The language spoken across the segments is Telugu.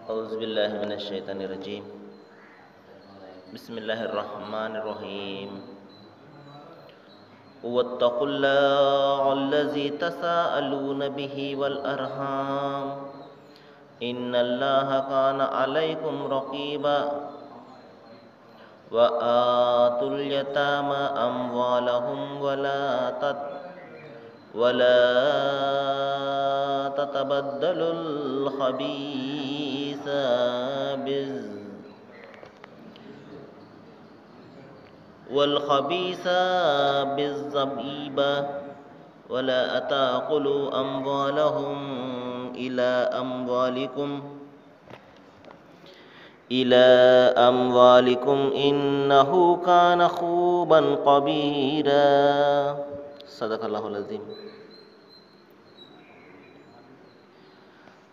أعوذ بالله من الشيطان الرجيم. بسم الله الرحمن الرحيم. واتقوا الله الذي تساءلون به والأرحام إن الله كان عليكم رقيبا. وآتوا اليتامى أموالهم ولا تتبدلوا الخبيث والخبيث بالطيب ولا تأكلوا أموالهم إلى أموالكم إنه كان خوبا كبيرا. صدق الله العظيم.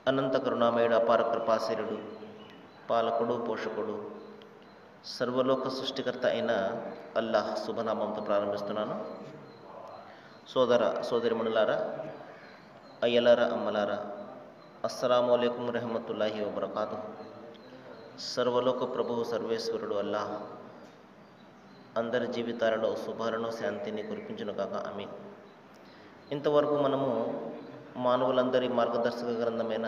అనంత కరుణామయుడు, అపార కృపాశీలుడు, పాలకుడు, పోషకుడు, సర్వలోక సృష్టికర్త అయిన అల్లాహ్ శుభనామంతో ప్రారంభిస్తున్నాను. సోదరిమణులారా, అయ్యలారా, అమ్మలారా, అస్సలాము అలైకుం రహమతుల్లాహి వబరకాతుహు. సర్వలోక ప్రభువు సర్వేశ్వరుడు అల్లాహ్ అందరి జీవితాలలో శుభాలను, శాంతిని కురిపించును కాక. ఆమీన్. ఇంతవరకు మనము మానవులందరి మార్గదర్శక గ్రంథమైన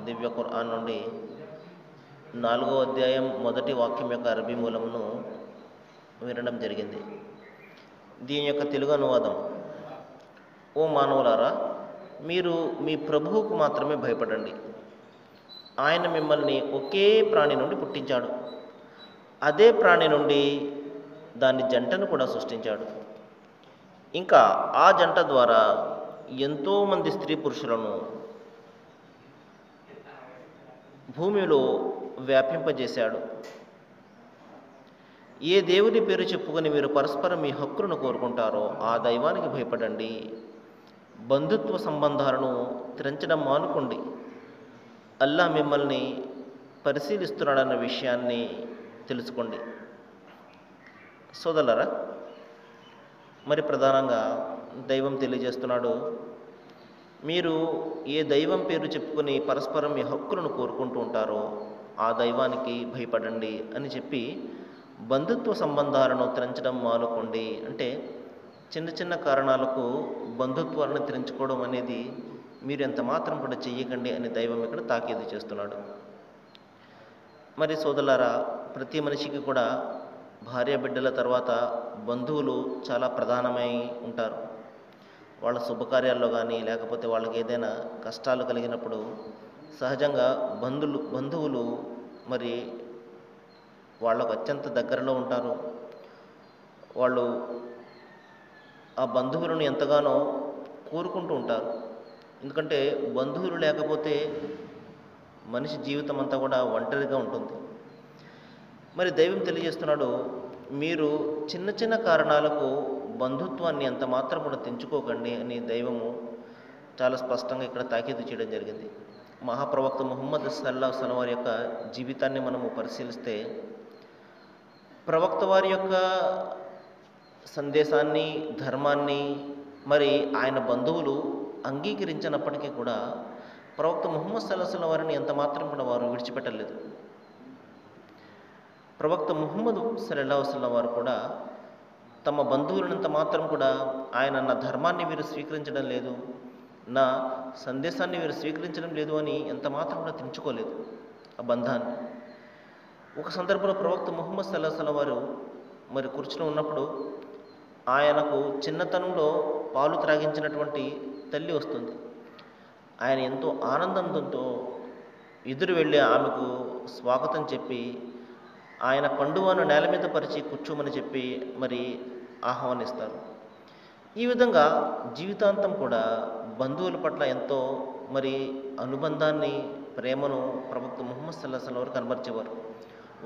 దివ్య ఖురాన్ నుండి 4వ అధ్యాయం 1వ వాక్యం యొక్క అరబీ మూలమును వినడం జరిగింది. దీని యొక్క తెలుగు అనువాదం: ఓ మానవులారా, మీరు మీ ప్రభువుకు మాత్రమే భయపడండి. ఆయన మిమ్మల్ని ఒకే ప్రాణి నుండి పుట్టించాడు. అదే ప్రాణి నుండి దాని జంటను కూడా సృష్టించాడు. ఇంకా ఆ జంట ద్వారా ఎంతోమంది స్త్రీ పురుషులను భూమిలో వ్యాపింపజేశాడు. ఏ దేవుని పేరు చెప్పుకొని మీరు పరస్పరం మీ హక్కులను కోరుకుంటారో ఆ దైవానికి భయపడండి. బంధుత్వ సంబంధాలను తెంచడం మానుకోండి. అల్లా మిమ్మల్ని పరిశీలిస్తున్నాడన్న విషయాన్ని తెలుసుకోండి. సోదరులారా, మరి ప్రధానంగా దైవం తెలియజేస్తున్నాడు, మీరు ఏ దైవం పేరు చెప్పుకొని పరస్పరం మీ హక్కులను కోరుకుంటూ ఉంటారో ఆ దైవానికి భయపడండి అని చెప్పి బంధుత్వ సంబంధాలను తెంచడం మానుకోండి. అంటే చిన్న చిన్న కారణాలకు బంధుత్వాలను తెంచుకోవడం అనేది మీరు ఎంత మాత్రం కూడా చెయ్యకండి అని దైవం ఇక్కడ తాకీదు చేస్తున్నాడు. మరి సోదరులారా, ప్రతి మనిషికి కూడా భార్య బిడ్డల తర్వాత బంధువులు చాలా ప్రధానమై ఉంటారు. వాళ్ళ శుభకార్యాల్లో కానీ లేకపోతే వాళ్ళకి ఏదైనా కష్టాలు కలిగినప్పుడు సహజంగా బంధువులు మరి వాళ్ళకు అత్యంత దగ్గరలో ఉంటారు. వాళ్ళు ఆ బంధువులను ఎంతగానో కోరుకుంటూ ఉంటారు. ఎందుకంటే బంధువులు లేకపోతే మనిషి జీవితం అంతా కూడా ఒంటరిగా ఉంటుంది. మరి దైవం తెలియజేస్తున్నాడు, మీరు చిన్న చిన్న కారణాలకు బంధుత్వాన్ని ఎంత మాత్రం కూడా తెంచుకోకండి అని దైవము చాలా స్పష్టంగా ఇక్కడ తాకీదు చేయడం జరిగింది. మహాప్రవక్త ముహమ్మద్ సల్లల్లాహు అలైహి వసల్లం వారి యొక్క జీవితాన్ని మనము పరిశీలిస్తే ప్రవక్త వారి యొక్క సందేశాన్ని, ధర్మాన్ని మరి ఆయన బంధువులు అంగీకరించినప్పటికీ కూడా ప్రవక్త ముహమ్మద్ సల్లల్లాహు అలైహి వసల్లం వారిని ఎంత మాత్రం కూడా వారు విడిచిపెట్టలేదు. ప్రవక్త ముహమ్మద్ సల్లల్లాహు అలైహి వసల్లం వారు కూడా తమ బంధువులనంత మాత్రం కూడా ఆయన నా ధర్మాన్ని వీరు స్వీకరించడం లేదు, నా సందేశాన్ని వీరు స్వీకరించడం లేదు అని ఎంత మాత్రం కూడా తెంచుకోలేదు ఆ బంధాన్ని. ఒక సందర్భంలో ప్రవక్త ముహమ్మద్ సల్లల్లాహు అలైహి వసల్లం వారు మరి కూర్చుని ఉన్నప్పుడు ఆయనకు చిన్నతనంలో పాలు త్రాగించినటువంటి తల్లి వస్తుంది. ఆయన ఎంతో ఆనందంతో ఎదురు వెళ్ళి ఆమెకు స్వాగతం చెప్పి ఆయన కండువాను నేల మీద పరిచి కూర్చోమని చెప్పి మరి ఆహ్వానిస్తారు. ఈ విధంగా జీవితాంతం కూడా బంధువుల పట్ల ఎంతో మరి అనుబంధాన్ని, ప్రేమను ప్రవక్త ముహమ్మద్ సల్లల్లాహు అలైహి వసల్లం వారు కనబరిచేవారు.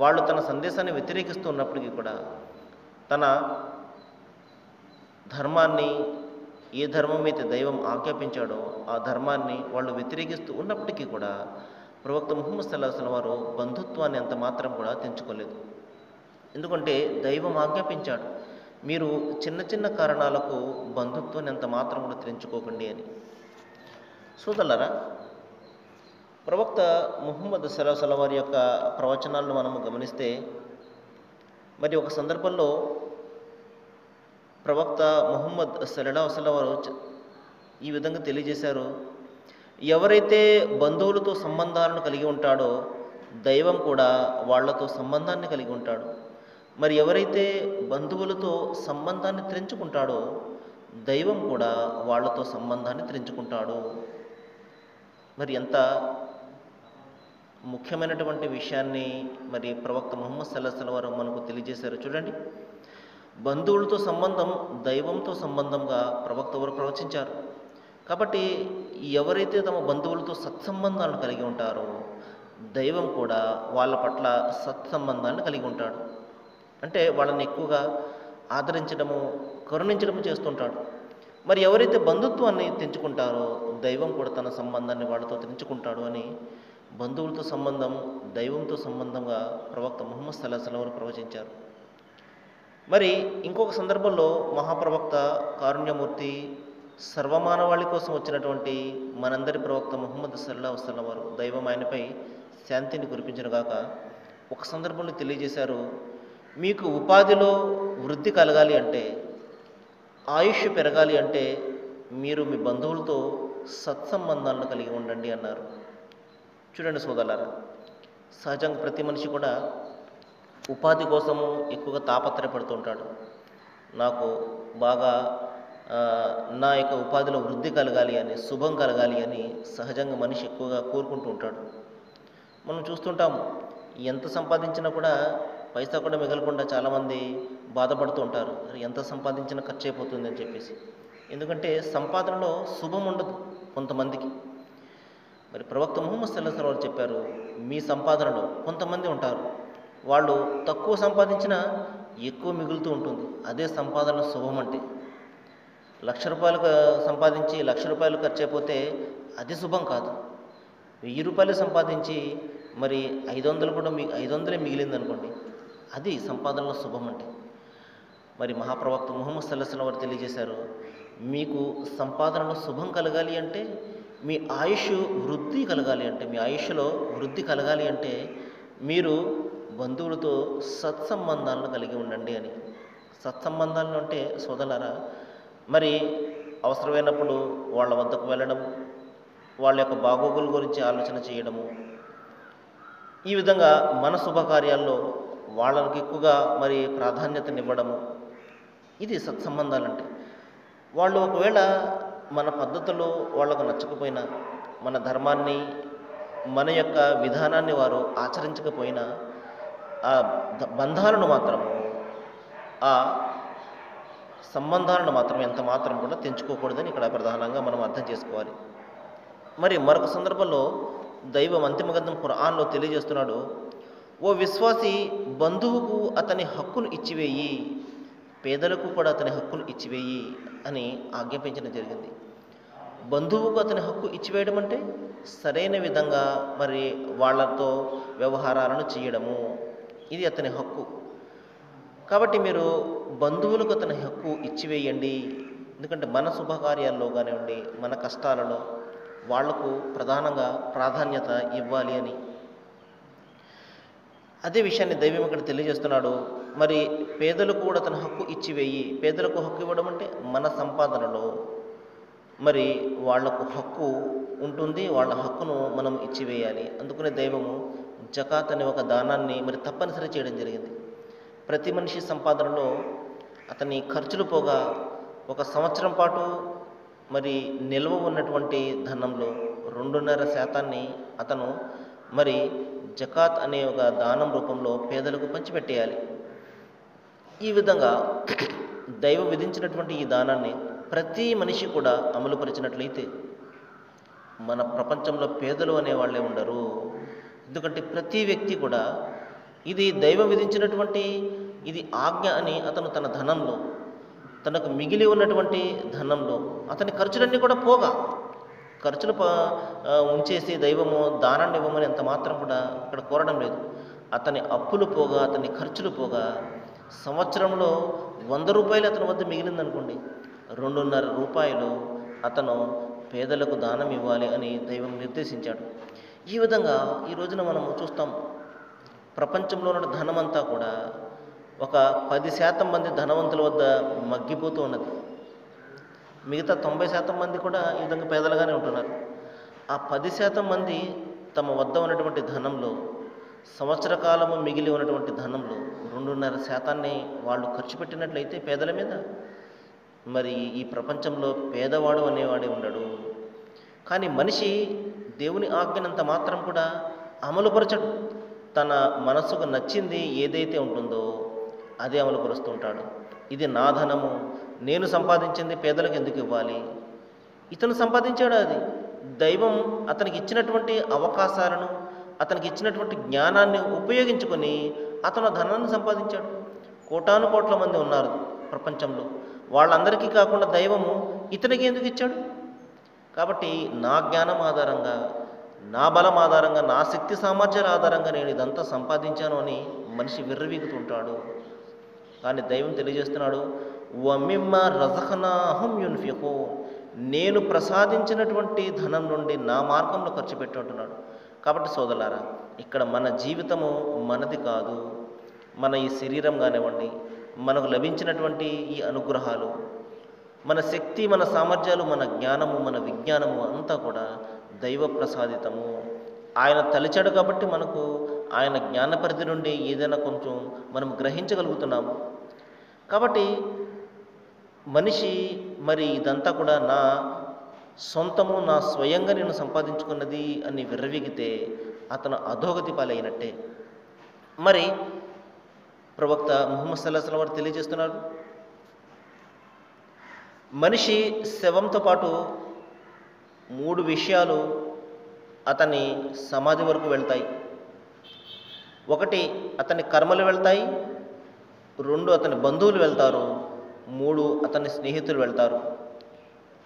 వాళ్ళు తన సందేశాన్ని వ్యతిరేకిస్తూ ఉన్నప్పటికీ కూడా తన ధర్మాన్ని, ఏ ధర్మం అయితే దైవం ఆజ్ఞాపించాడో ఆ ధర్మాన్ని వాళ్ళు వ్యతిరేకిస్తూ ఉన్నప్పటికీ కూడా ప్రవక్త ముహమ్మద్ సల్లల్లాహు అలైహి వసల్లం వారు బంధుత్వాన్ని ఎంత మాత్రం కూడా తెంచుకోలేదు. ఎందుకంటే దైవం ఆజ్ఞాపించాడు, మీరు చిన్న చిన్న కారణాలకు బంధుత్వాన్ని ఎంత మాత్రం కూడా తెంచుకోకండి అని. సోదరులారా, ప్రవక్త ముహమ్మద్ సల్లాహు వారి యొక్క ప్రవచనాలను మనము గమనిస్తే, మరి ఒక సందర్భంలో ప్రవక్త ముహమ్మద్ సల్లాహు వారు ఈ విధంగా తెలియజేశారు: ఎవరైతే బంధువులతో సంబంధాలను కలిగి ఉంటాడో దైవం కూడా వాళ్లతో సంబంధాన్ని కలిగి ఉంటాడు. మరి ఎవరైతే బంధువులతో సంబంధాన్ని తెంచుకుంటాడో దైవం కూడా వాళ్లతో సంబంధాన్ని తెంచుకుంటాడు. మరి ఎంత ముఖ్యమైనటువంటి విషయాన్ని మరి ప్రవక్త ముహమ్మద్ సల్లాహు వారు మనకు తెలియజేశారు చూడండి. బంధువులతో సంబంధం దైవంతో సంబంధంగా ప్రవక్త వారు ప్రవచించారు. కాబట్టి ఎవరైతే తమ బంధువులతో సత్సంబంధాలను కలిగి ఉంటారో దైవం కూడా వాళ్ళ పట్ల సత్సంబంధాన్ని కలిగి ఉంటాడు. అంటే వాళ్ళని ఎక్కువగా ఆదరించడము, కరుణించడము చేస్తుంటాడు. మరి ఎవరైతే బంధుత్వాన్ని తెంచుకుంటారో దైవం కూడా తన సంబంధాన్ని వాళ్ళతో తెంచుకుంటాడు అని బంధువులతో సంబంధం దైవంతో సంబంధంగా ప్రవక్త ముహమ్మద్ సల్లాహు వారు ప్రవచించారు. మరి ఇంకొక సందర్భంలో మహాప్రవక్త, కారుణ్యమూర్తి, సర్వమానవాళి కోసం వచ్చినటువంటి మనందరి ప్రవక్త ముహమ్మద్ సల్లాహు వారు, దైవం ఆయనపై శాంతిని కురిపించనుగాక, ఒక సందర్భంలో తెలియజేశారు: మీకు ఉపాధిలో వృద్ధి కలగాలి అంటే, ఆయుష్ పెరగాలి అంటే మీరు మీ బంధువులతో సత్సంబంధాలను కలిగి ఉండండి అన్నారు. చూడండి సోదరులారా, సహజంగా ప్రతి మనిషి కూడా ఉపాధి కోసము ఎక్కువగా తాపత్రయపడుతూ ఉంటాడు. నాకు బాగా నా యొక్క ఉపాధిలో వృద్ధి కలగాలి అని, శుభం కలగాలి అని సహజంగా మనిషి ఎక్కువగా కోరుకుంటూ ఉంటాడు. మనం చూస్తుంటాము, ఎంత సంపాదించినా కూడా పైసా కూడా మిగలకుండా చాలామంది బాధపడుతూ ఉంటారు. ఎంత సంపాదించినా ఖర్చు అయిపోతుంది అని చెప్పేసి. ఎందుకంటే సంపాదనలో శుభం ఉండదు కొంతమందికి. మరి ప్రవక్త ముహమ్మద్ సల్లాహు వారు చెప్పారు, మీ సంపాదనలో కొంతమంది ఉంటారు, వాళ్ళు తక్కువ సంపాదించినా ఎక్కువ మిగులుతూ ఉంటుంది. అదే సంపాదనలో శుభం అంటే. 1,00,000 రూపాయలు సంపాదించి 1,00,000 రూపాయలు ఖర్చు అయిపోతే అది శుభం కాదు. 1,000 రూపాయలు సంపాదించి మరి 500 కూడా 500 మిగిలింది అనుకోండి, అది సంపాదనలో శుభం అంటే. మరి మహాప్రవక్త ముహమ్మద్ సల్లాహు వారు తెలియజేశారు, మీకు సంపాదనలో శుభం కలగాలి అంటే, మీ ఆయుష్ వృద్ధి కలగాలి అంటే, మీ ఆయుష్లో వృద్ధి కలగాలి అంటే మీరు బంధువులతో సత్సంబంధాలను కలిగి ఉండండి అని. సత్సంబంధాలను అంటే సోదరులారా, మరి అవసరమైనప్పుడు వాళ్ళ వద్దకు వెళ్ళడం, వాళ్ళ యొక్క బాగోగుల గురించి ఆలోచన చేయడము, ఈ విధంగా మన శుభకార్యాల్లో వాళ్ళకి ఎక్కువగా మరి ప్రాధాన్యతనివ్వడము, ఇది సత్సంబంధాలంటే. వాళ్ళు ఒకవేళ మన పద్ధతులు వాళ్ళకు నచ్చకపోయినా, మన ధర్మాన్ని, మన యొక్క విధానాన్ని వారు ఆచరించకపోయినా, ఆ బంధాలను మాత్రము, ఆ సంబంధాలను మాత్రం ఎంత మాత్రం కూడా తెంచుకోకూడదని ఇక్కడ ప్రధానంగా మనం అర్థం చేసుకోవాలి. మరి మరొక సందర్భంలో దైవం అంతిమ గ్రంథం ఖురాన్లో తెలియజేస్తున్నాడు: ఓ విశ్వాసి, బంధువుకు అతని హక్కును ఇచ్చివేయి, పేదలకు కూడా అతని హక్కును ఇచ్చివేయి అని ఆజ్ఞాపించడం జరిగింది. బంధువుకు అతని హక్కు ఇచ్చివేయడం అంటే సరైన విధంగా మరి వాళ్ళతో వ్యవహారాలను చేయడము, ఇది అతని హక్కు. కాబట్టి మీరు బంధువులకు అతని హక్కు ఇచ్చివేయండి. ఎందుకంటే మన శుభకార్యాల్లో కానివ్వండి, మన కష్టాలలో వాళ్లకు ప్రధానంగా ప్రాధాన్యత ఇవ్వాలి అని. అదే విషయాన్ని దైవం ఇక్కడ తెలియజేస్తున్నాడు. మరి పేదలకు కూడా తన హక్కు ఇచ్చివేయి. పేదలకు హక్కు ఇవ్వడం అంటే మన సంపాదనలో మరి వాళ్లకు హక్కు ఉంటుంది, వాళ్ళ హక్కును మనం ఇచ్చివేయాలి. అందుకనే దైవము జకాత్ అనే ఒక దానాన్ని మరి తప్పనిసరి చేయడం జరిగింది. ప్రతి మనిషి సంపాదనలో అతని ఖర్చులు పోగా 1 సంవత్సరం పాటు మరి నిల్వ ఉన్నటువంటి ధనంలో 2.5% అతను మరి జకాత్ అనే ఒక దానం రూపంలో పేదలకు పంచిపెట్టేయాలి. ఈ విధంగా దైవం విధించినటువంటి ఈ దానాన్ని ప్రతి మనిషి కూడా అమలుపరిచినట్లయితే మన ప్రపంచంలో పేదలు అనేవాళ్ళే ఉండరు. ఎందుకంటే ప్రతి వ్యక్తి కూడా ఇది దైవం విధించినటువంటి ఇది ఆజ్ఞ అని అతను తన ధనంలో, తనకు మిగిలి ఉన్నటువంటి ధనంలో అతని ఖర్చులన్నీ కూడా పోగా, ఖర్చులు ఉంచేసి దైవము దానాన్ని ఇవ్వమని ఎంత మాత్రం కూడా ఇక్కడ కోరడం లేదు. అతని అప్పులు పోగా, అతని ఖర్చులు పోగా సంవత్సరంలో 100 రూపాయలు అతని వద్ద మిగిలిందనుకోండి, 2.5 రూపాయలు అతను పేదలకు దానం ఇవ్వాలి అని దైవం నిర్దేశించాడు. ఈ విధంగా ఈ రోజున మనము చూస్తాం, ప్రపంచంలో ఉన్న ధనమంతా కూడా ఒక 10% మంది ధనవంతుల వద్ద మగ్గిపోతూ ఉన్నది. మిగతా 90% మంది కూడా ఈ విధంగా పేదలుగానే ఉంటున్నారు. ఆ 10% మంది తమ వద్ద ఉన్నటువంటి ధనంలో, సంవత్సర కాలము మిగిలి ఉన్నటువంటి ధనంలో 2.5% వాళ్ళు ఖర్చు పెట్టినట్లయితే పేదల మీద, మరి ఈ ప్రపంచంలో పేదవాడు అనేవాడే ఉండడు. కానీ మనిషి దేవుని ఆజ్ఞనంత మాత్రం కూడా అమలుపరచడు. తన మనసుకు నచ్చింది ఏదైతే ఉంటుందో అదే అమలుపరుస్తుంటాడు. ఇది నా ధనము, నేను సంపాదించింది పేదలకు ఎందుకు ఇవ్వాలి? ఇతను సంపాదించాడు అది. దైవం అతనికి ఇచ్చినటువంటి అవకాశాలను, అతనికి ఇచ్చినటువంటి జ్ఞానాన్ని ఉపయోగించుకొని అతను ధనాన్ని సంపాదించాడు. కోటాను కోట్ల మంది ఉన్నారు ప్రపంచంలో, వాళ్ళందరికీ కాకుండా దైవము ఇతనికి ఎందుకు ఇచ్చాడు? కాబట్టి నా జ్ఞానం ఆధారంగా, నా బలం ఆధారంగా, నా శక్తి సామర్థ్యాల ఆధారంగా నేను ఇదంతా సంపాదించాను అని మనిషి విర్రవీగుతుంటాడు. కానీ దైవం తెలియజేస్తున్నాడు, వమిమ్మ రజఖనాహం యున్ఫిఖు, నేను ప్రసాదించినటువంటి ధనం నుండి నా మార్గంలో ఖర్చు పెట్టి ఉంటున్నాడు. కాబట్టి సోదరులారా, ఇక్కడ మన జీవితము మనది కాదు. మన ఈ శరీరం కానివ్వండి, మనకు లభించినటువంటి ఈ అనుగ్రహాలు, మన శక్తి, మన సామర్థ్యాలు, మన జ్ఞానము, మన విజ్ఞానము అంతా కూడా దైవ ప్రసాదితము. ఆయన తలిచాడు కాబట్టి మనకు ఆయన జ్ఞాన పరిధి నుండి ఏదైనా కొంచెం మనం గ్రహించగలుగుతున్నాము. కాబట్టి మనిషి మరి ఇదంతా కూడా నా సొంతము, నా స్వయంగా నేను సంపాదించుకున్నది అని విర్రవీగితే అతను అధోగతి పాలైనట్టే. మరి ప్రవక్త ముహమ్మద్ సల్లల్లాహు అలైహి వసల్లం వారు తెలియజేస్తున్నారు, మనిషి శవంతో పాటు 3 విషయాలు అతని సమాధి వరకు వెళ్తాయి. 1 అతని కర్మలు వెళ్తాయి, 2 అతని బంధువులు వెళ్తారు, 3 అతని స్నేహితులు వెళ్తారు.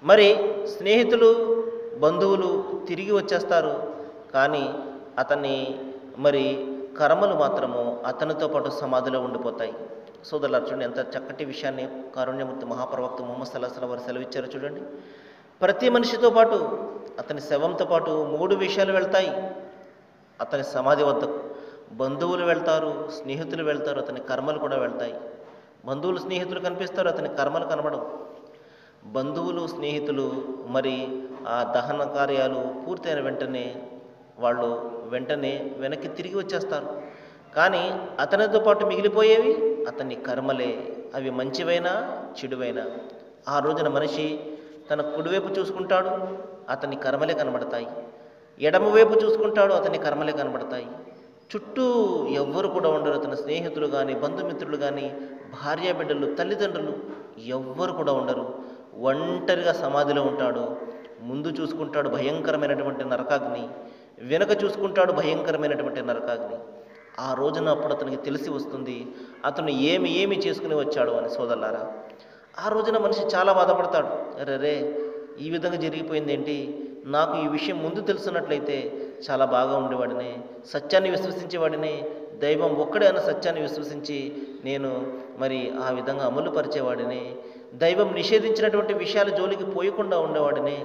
మరి స్నేహితులు, బంధువులు తిరిగి వచ్చేస్తారు, కానీ అతని మరి కర్మలు మాత్రము అతనితో పాటు సమాధిలో ఉండిపోతాయి. సోదరులారా, చూడండి ఎంత చక్కటి విషయాన్ని కారుణ్యమూర్తి మహాప్రవక్త ముహమ్మద్ సల్లల్లాహు అలైహి వసల్లం వారు సెలవిచ్చారు. చూడండి, ప్రతి మనిషితో పాటు అతని శవంతో పాటు 3 విషయాలు వెళ్తాయి అతని సమాధి వద్దకు. బంధువులు వెళ్తారు, స్నేహితులు వెళ్తారు, అతని కర్మలు కూడా వెళ్తాయి. బంధువులు, స్నేహితులు కనిపిస్తారు, అతని కర్మలు కనబడవు. బంధువులు, స్నేహితులు మరి ఆ దహన కార్యాలు పూర్తయిన వెంటనే వాళ్ళు వెంటనే వెనక్కి తిరిగి వచ్చేస్తారు. కానీ అతనితో పాటు మిగిలిపోయేవి అతని కర్మలే, అవి మంచివైనా చెడువైనా. ఆ రోజున మనిషి తన కుడివైపు చూసుకుంటాడు, అతని కర్మలే కనబడతాయి. ఎడమవైపు చూసుకుంటాడు, అతని కర్మలే కనబడతాయి. చుట్టూ ఎవ్వరు కూడా ఉండరు. అతని స్నేహితులు కానీ, బంధుమిత్రులు కానీ, భార్య బిడ్డలు, తల్లిదండ్రులు ఎవ్వరు కూడా ఉండరు. ఒంటరిగా సమాధిలో ఉంటాడు. ముందు చూసుకుంటాడు భయంకరమైనటువంటి నరకాగ్ని, వెనుక చూసుకుంటాడు భయంకరమైనటువంటి నరకాగ్ని. ఆ రోజున అప్పుడు అతనికి తెలిసి వస్తుంది అతను ఏమి చేసుకుని వచ్చాడు అని. సోదరులారా, ఆ రోజున మనిషి చాలా బాధపడతాడు. రే, ఈ విధంగా జరిగిపోయింది ఏంటి? నాకు ఈ విషయం ముందు తెలుసున్నట్లయితే చాలా బాగా ఉండేవాడిని, సత్యాన్ని విశ్వసించేవాడిని, దైవం ఒక్కడే అన్న సత్యాన్ని విశ్వసించి నేను మరి ఆ విధంగా అమలు పరిచేవాడిని, దైవం నిషేధించినటువంటి విషయాల జోలికి పోయకుండా ఉండేవాడిని.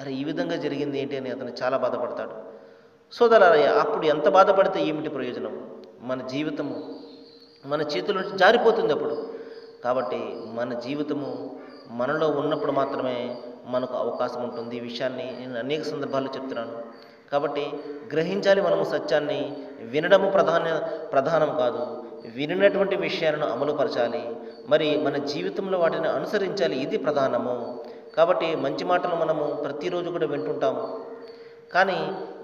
అరే, ఈ విధంగా జరిగింది ఏంటి అని అతను చాలా బాధపడతాడు. సోదరులారా, అప్పుడు ఎంత బాధపడితే ఏమిటి ప్రయోజనం? మన జీవితము మన చేతుల నుంచి జారిపోతుంది అప్పుడు. కాబట్టి మన జీవితము మనలో ఉన్నప్పుడు మాత్రమే మనకు అవకాశం ఉంటుంది. ఈ విషయాన్ని నేను అనేక సందర్భాల్లో చెప్తున్నాను. కాబట్టి గ్రహించాలి మనము సత్యాన్ని. వినడము ప్రధానం కాదు, వినినటువంటి విషయాలను అమలుపరచాలి. మరి మన జీవితంలో వాటిని అనుసరించాలి, ఇది ప్రధానము. కాబట్టి మంచి మాటలు మనము ప్రతిరోజు కూడా వింటుంటాము. కానీ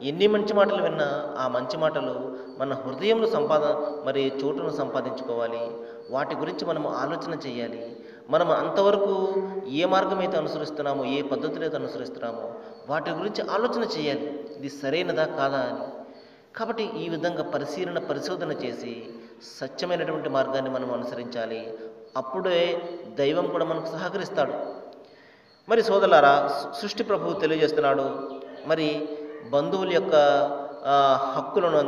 ఎన్ని మంచి మాటలు విన్నా ఆ మంచి మాటలు మన హృదయంలో మరి చోటును సంపాదించుకోవాలి. వాటి గురించి మనము ఆలోచన చేయాలి. మనం అంతవరకు ఏ మార్గం అయితే అనుసరిస్తున్నామో, ఏ పద్ధతులు అయితే అనుసరిస్తున్నామో వాటి గురించి ఆలోచన చేయాలి, ఇది సరైనదా కాదా అని. కాబట్టి ఈ విధంగా పరిశోధన చేసి సత్యమైనటువంటి మార్గాన్ని మనం అనుసరించాలి. అప్పుడే దైవం కూడా మనకు సహకరిస్తాడు. మరి సోదరులారా, సృష్టి ప్రభువు తెలియజేస్తున్నాడు, మరి బంధువుల యొక్క హక్కులను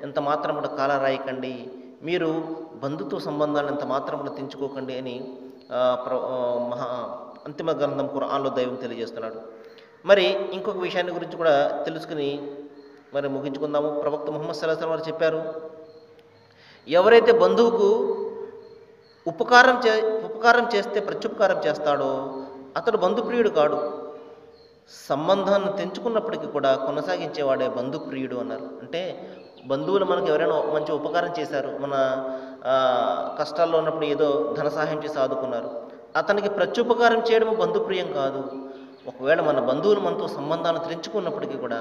ఎంత మాత్రం కూడా కాలరాయకండి, మీరు బంధుత్వ సంబంధాలను ఎంత మాత్రం కూడా తెంచుకోకండి అని అంతిమ గ్రంథం ఖురాన్లో దైవం తెలియజేస్తున్నాడు. మరి ఇంకొక విషయాన్ని గురించి కూడా తెలుసుకుని మరి ముగించుకుందాము. ప్రవక్త ముహమ్మద్ సల్లల్లాహు అలైహి వసల్లం వారు చెప్పారు, ఎవరైతే బంధువుకు ఉపకారం చేస్తే ప్రత్యుపకారం చేస్తాడో అతడు బంధుప్రియుడు కాడు. సంబంధాన్ని తెంచుకున్నప్పటికీ కూడా కొనసాగించేవాడే బంధుప్రియుడు అన్నారు. అంటే బంధువులు మనకు ఎవరైనా మంచి ఉపకారం చేశారు, మన కష్టాల్లో ఉన్నప్పుడు ఏదో ధన సహాయం చేసి ఆదుకున్నారు, అతనికి ప్రత్యుపకారం చేయడం బంధుప్రియం కాదు. ఒకవేళ మన బంధువులు మనతో సంబంధాన్ని తెంచుకున్నప్పటికీ కూడా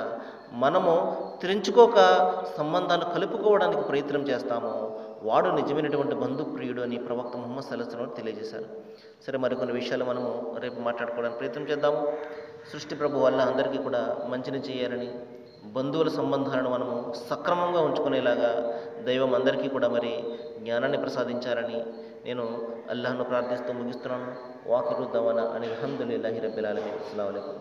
మనము తెంచుకోక సంబంధాన్ని కలుపుకోవడానికి ప్రయత్నం చేస్తాము, వాడు నిజమైనటువంటి బంధుప్రియుడు అని ప్రవక్త ముహమ్మద్ సల్లల్లాహు అలైహి వసల్లం తెలియజేశారు. సరే, మరికొన్ని విషయాలు మనము రేపు మాట్లాడుకోవడానికి ప్రయత్నం చేద్దాము. సృష్టి ప్రభు వల్ల అందరికీ కూడా మంచిని చేయాలని, బంధువుల సంబంధాలను మనము సక్రమంగా ఉంచుకునేలాగా దైవం అందరికీ కూడా మరి జ్ఞానాన్ని ప్రసాదించాలని నేను అల్లాహ్ను ప్రార్థిస్తూ ముగిస్తున్నాను. వాఖిరు దవానా అనిల్ హమ్దులిల్లాహి రబ్బిల్ ఆలమీన్. అస్సలాము అలైకుం.